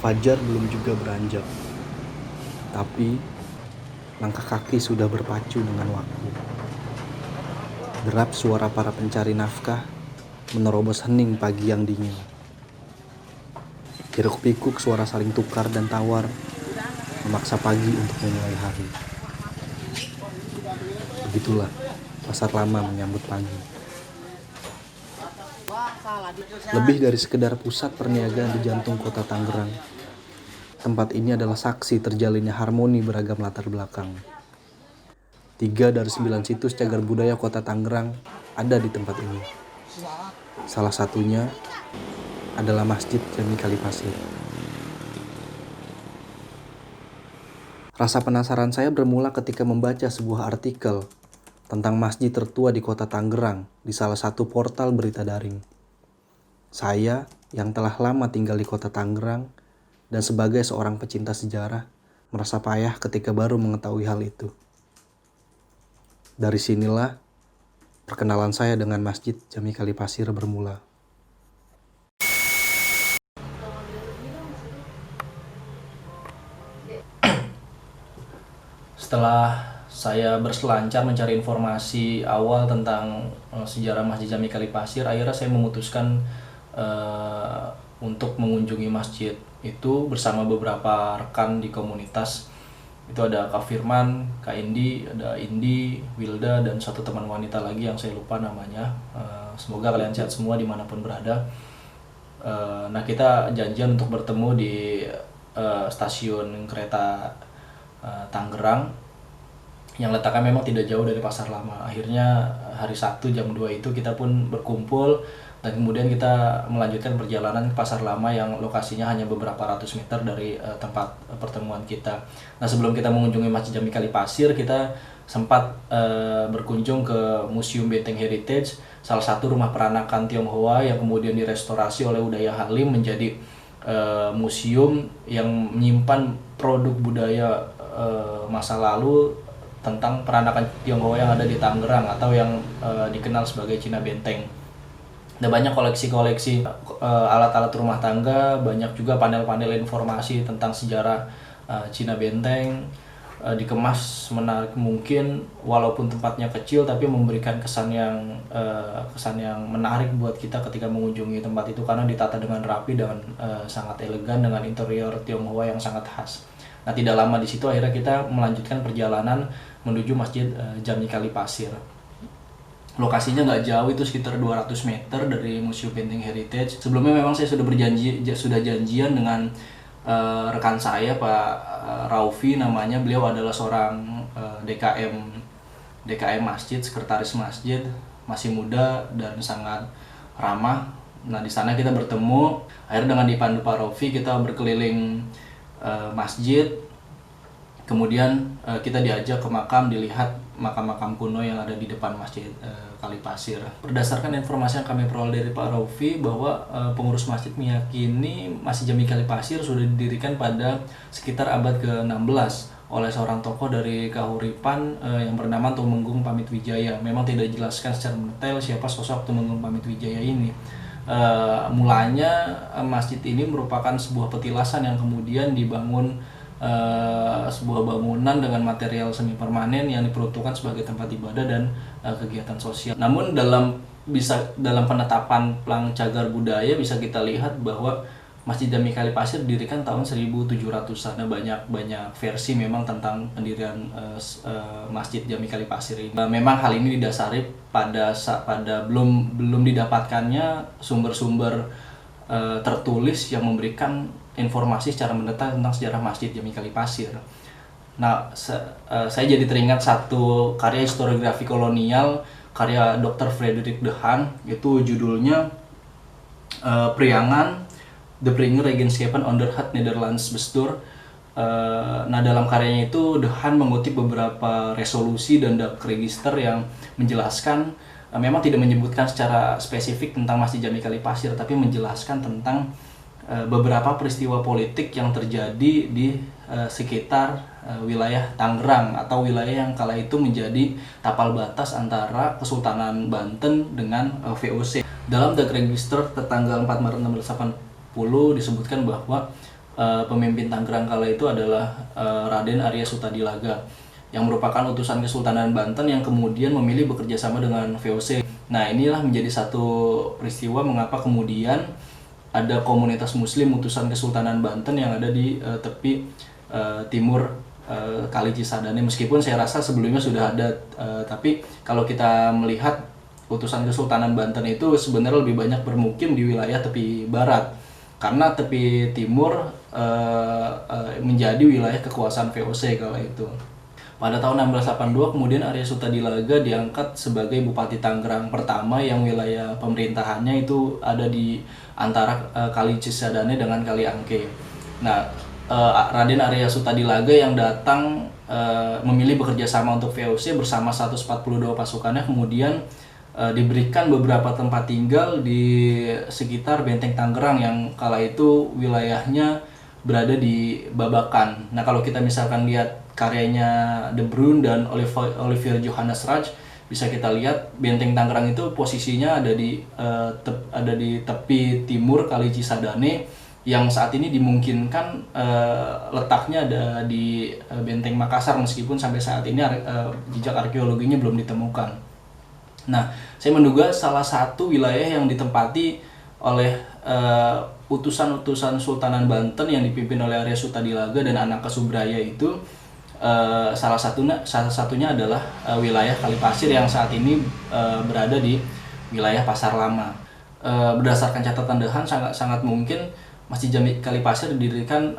Fajar belum juga beranjak, tapi langkah kaki sudah berpacu dengan waktu. Derap suara para pencari nafkah menerobos hening pagi yang dingin. Hiruk-pikuk suara saling tukar dan tawar memaksa pagi untuk memulai hari. Begitulah pasar lama menyambut pagi. Lebih dari sekedar pusat perniagaan di jantung kota Tangerang, tempat ini adalah saksi terjalinnya harmoni beragam latar belakang. 3 dari 9 situs cagar budaya kota Tangerang ada di tempat ini. Salah satunya adalah Masjid Jami Kalipasir. Rasa penasaran saya bermula ketika membaca sebuah artikel tentang masjid tertua di kota Tangerang di salah satu portal berita daring. Saya yang telah lama tinggal di kota Tangerang dan sebagai seorang pecinta sejarah merasa payah ketika baru mengetahui hal itu. Dari sinilah perkenalan saya dengan Masjid Jami Kalipasir bermula. Setelah saya berselancar mencari informasi awal tentang sejarah Masjid Jami Kalipasir, akhirnya saya memutuskan untuk mengunjungi masjid itu bersama beberapa rekan di komunitas. Itu ada Kak Firman, Kak Indi, ada Indi, Wilda, dan satu teman wanita lagi yang saya lupa namanya. Semoga kalian sehat semua dimanapun berada. Nah, kita janjian untuk bertemu di stasiun kereta Tangerang yang letaknya memang tidak jauh dari Pasar Lama. Akhirnya hari Sabtu jam 2 itu kita pun berkumpul dan kemudian kita melanjutkan perjalanan ke Pasar Lama yang lokasinya hanya beberapa ratus meter dari tempat pertemuan kita. Nah, sebelum kita mengunjungi Masjid Jami Kalipasir, kita sempat berkunjung ke Museum Benteng Heritage, salah satu rumah peranakan Tionghoa yang kemudian direstorasi oleh Udaya Halim menjadi museum yang menyimpan produk budaya masa lalu tentang peranakan Tionghoa yang ada di Tangerang atau yang dikenal sebagai Cina Benteng. Ada banyak koleksi-koleksi alat-alat rumah tangga, banyak juga panel-panel informasi tentang sejarah Cina Benteng, dikemas menarik mungkin walaupun tempatnya kecil tapi memberikan kesan yang menarik buat kita ketika mengunjungi tempat itu karena ditata dengan rapi dan sangat elegan dengan interior Tionghoa yang sangat khas. Nah, tidak lama di situ akhirnya kita melanjutkan perjalanan menuju Masjid Jami Kalipasir. Lokasinya nggak jauh, itu sekitar 200 meter dari Museum Benteng Heritage. Sebelumnya memang saya sudah janjian dengan rekan saya Pak Raufi namanya. Beliau adalah seorang DKM Masjid, sekretaris masjid, masih muda dan sangat ramah. Nah, di sana kita bertemu. Akhirnya dengan dipandu Pak Raufi kita berkeliling masjid. Kemudian kita diajak ke makam, dilihat makam-makam kuno yang ada di depan Masjid Kalipasir. Berdasarkan informasi yang kami peroleh dari Pak Raufi bahwa pengurus masjid meyakini Masjid Jami Kalipasir sudah didirikan pada sekitar abad ke-16 oleh seorang tokoh dari Kahuripan yang bernama Tumenggung Pamitwijaya. Memang tidak dijelaskan secara detail siapa sosok Tumenggung Pamitwijaya ini. Mulanya masjid ini merupakan sebuah petilasan yang kemudian dibangun sebuah bangunan dengan material semi permanen yang diperuntukkan sebagai tempat ibadah dan kegiatan sosial. Namun dalam penetapan Plang Cagar Budaya bisa kita lihat bahwa Masjid Jami Kalipasir didirikan tahun 1700-an. Banyak versi memang tentang pendirian Masjid Jami Kalipasir ini. Memang hal ini didasari pada belum didapatkannya sumber-sumber tertulis yang memberikan informasi secara mendetail tentang sejarah Masjid Jami Kalipasir. Nah, saya jadi teringat satu karya historiografi kolonial karya Dr. Frederik de Haan, itu judulnya Priangan De Bringer Regenschappen onder het Nederlands Bestuur. Nah, dalam karyanya itu de Haan mengutip beberapa resolusi dan register yang menjelaskan, memang tidak menyebutkan secara spesifik tentang Masjid Jami Kalipasir, tapi menjelaskan tentang beberapa peristiwa politik yang terjadi di sekitar wilayah Tangerang atau wilayah yang kala itu menjadi tapal batas antara Kesultanan Banten dengan VOC. Dalam Dag Register tertanggal 4 Maret 1680 disebutkan bahwa pemimpin Tangerang kala itu adalah Raden Arya Sutadilaga, yang merupakan utusan Kesultanan Banten yang kemudian memilih bekerja sama dengan VOC. Nah, inilah menjadi satu peristiwa mengapa kemudian ada komunitas Muslim utusan Kesultanan Banten yang ada di tepi timur Kali Cisadane. Meskipun saya rasa sebelumnya sudah ada, tapi kalau kita melihat utusan Kesultanan Banten itu sebenarnya lebih banyak bermukim di wilayah tepi barat, karena tepi timur menjadi wilayah kekuasaan VOC kala itu. Pada tahun 1682 kemudian Arya Sutadilaga diangkat sebagai Bupati Tangerang pertama yang wilayah pemerintahannya itu ada di antara Kali Cisadane dengan Kali Angke. Nah, Raden Arya Sutadilaga yang datang memilih bekerja sama untuk VOC bersama 142 pasukannya kemudian diberikan beberapa tempat tinggal di sekitar Benteng Tangerang yang kala itu wilayahnya berada di Babakan. Nah, kalau kita misalkan lihat karyanya De Bruyn dan Olivier Johannes Raj, bisa kita lihat Benteng Tangerang itu posisinya ada di tepi timur Kali Cisadane, yang saat ini dimungkinkan letaknya ada di Benteng Makassar, meskipun sampai saat ini jejak arkeologinya belum ditemukan. Nah, saya menduga salah satu wilayah yang ditempati oleh utusan-utusan Sultanan Banten yang dipimpin oleh Arya Sutadilaga dan Anaka Subraya itu salah satunya adalah wilayah Kalipasir yang saat ini berada di wilayah Pasar Lama. Berdasarkan catatan Dehan, sangat mungkin Masjid Jami Kalipasir didirikan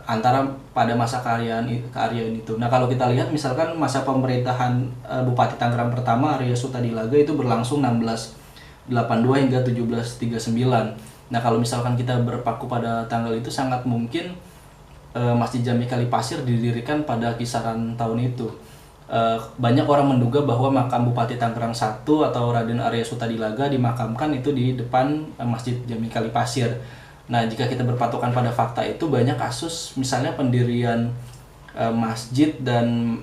antara pada masa kearyaan itu. Nah, kalau kita lihat misalkan masa pemerintahan Bupati Tangerang pertama Arya Sutadilaga itu berlangsung 1682 hingga 1739. Nah, kalau misalkan kita berpaku pada tanggal itu, sangat mungkin Masjid Jami Kalipasir didirikan pada kisaran tahun itu. Banyak orang menduga bahwa makam Bupati Tangerang I atau Raden Arya Sutadilaga dimakamkan itu di depan Masjid Jami Kalipasir. Nah, jika kita berpatokan pada fakta itu, banyak kasus misalnya pendirian masjid dan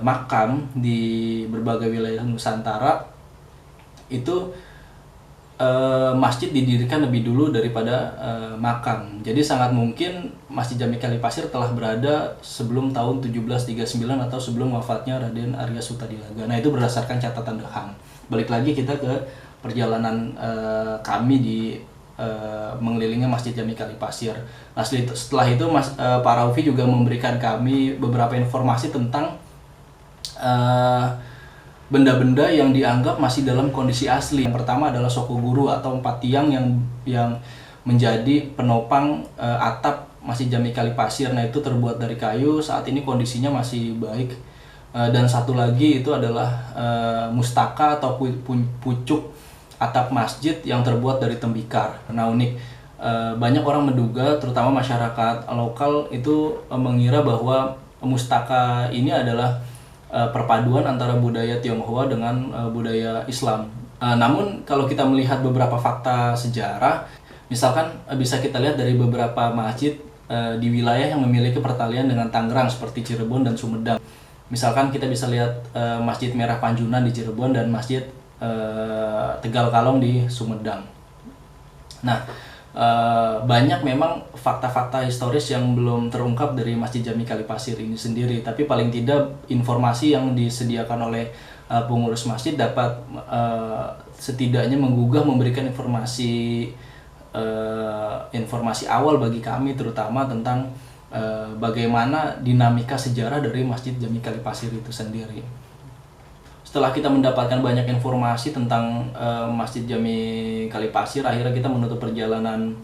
makam di berbagai wilayah Nusantara itu masjid didirikan lebih dulu daripada makam. Jadi sangat mungkin Masjid Jami Kalipasir telah berada sebelum tahun 1739 atau sebelum wafatnya Raden Arya Sutadilaga. Nah, itu berdasarkan catatan Dehan. Balik lagi kita ke perjalanan kami di mengelilingi Masjid Jami Kalipasir. Nah, setelah itu Pak Raufi juga memberikan kami beberapa informasi tentang benda-benda yang dianggap masih dalam kondisi asli. Yang pertama adalah Sokoguru atau 4 tiang yang menjadi penopang atap Masjid Jami Kalipasir. Nah, itu terbuat dari kayu, saat ini kondisinya masih baik. Dan satu lagi itu adalah mustaka atau pucuk atap masjid yang terbuat dari tembikar. Nah, unik. Banyak orang menduga, terutama masyarakat lokal itu mengira bahwa mustaka ini adalah perpaduan antara budaya Tionghoa dengan budaya Islam. Namun kalau kita melihat beberapa fakta sejarah, misalkan bisa kita lihat dari beberapa masjid di wilayah yang memiliki pertalian dengan Tangerang seperti Cirebon dan Sumedang. Misalkan kita bisa lihat Masjid Merah Panjunan di Cirebon dan Masjid Tegal Kalong di Sumedang. Nah, banyak memang fakta-fakta historis yang belum terungkap dari Masjid Jami Kalipasir ini sendiri, tapi paling tidak informasi yang disediakan oleh pengurus masjid dapat setidaknya menggugah, memberikan informasi awal bagi kami, terutama tentang bagaimana dinamika sejarah dari Masjid Jami Kalipasir itu sendiri. Setelah kita mendapatkan banyak informasi tentang Masjid Jami Kalipasir, akhirnya kita menutup perjalanan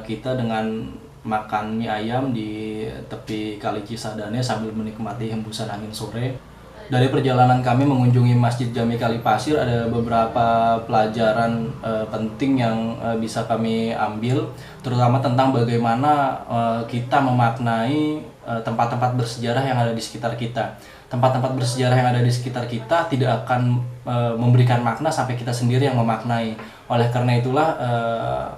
kita dengan makan mie ayam di tepi Kali Cisadane sambil menikmati hembusan angin sore. Dari perjalanan kami mengunjungi Masjid Jami Kalipasir, ada beberapa pelajaran penting yang bisa kami ambil, terutama tentang bagaimana kita memaknai tempat-tempat bersejarah yang ada di sekitar kita. Tempat-tempat bersejarah yang ada di sekitar kita tidak akan memberikan makna sampai kita sendiri yang memaknai. Oleh karena itulah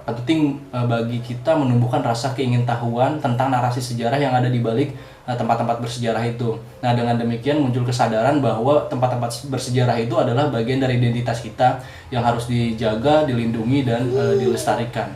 penting bagi kita menumbuhkan rasa keingintahuan tentang narasi sejarah yang ada di balik tempat-tempat bersejarah itu. Nah, dengan demikian muncul kesadaran bahwa tempat-tempat bersejarah itu adalah bagian dari identitas kita yang harus dijaga, dilindungi, dan dilestarikan.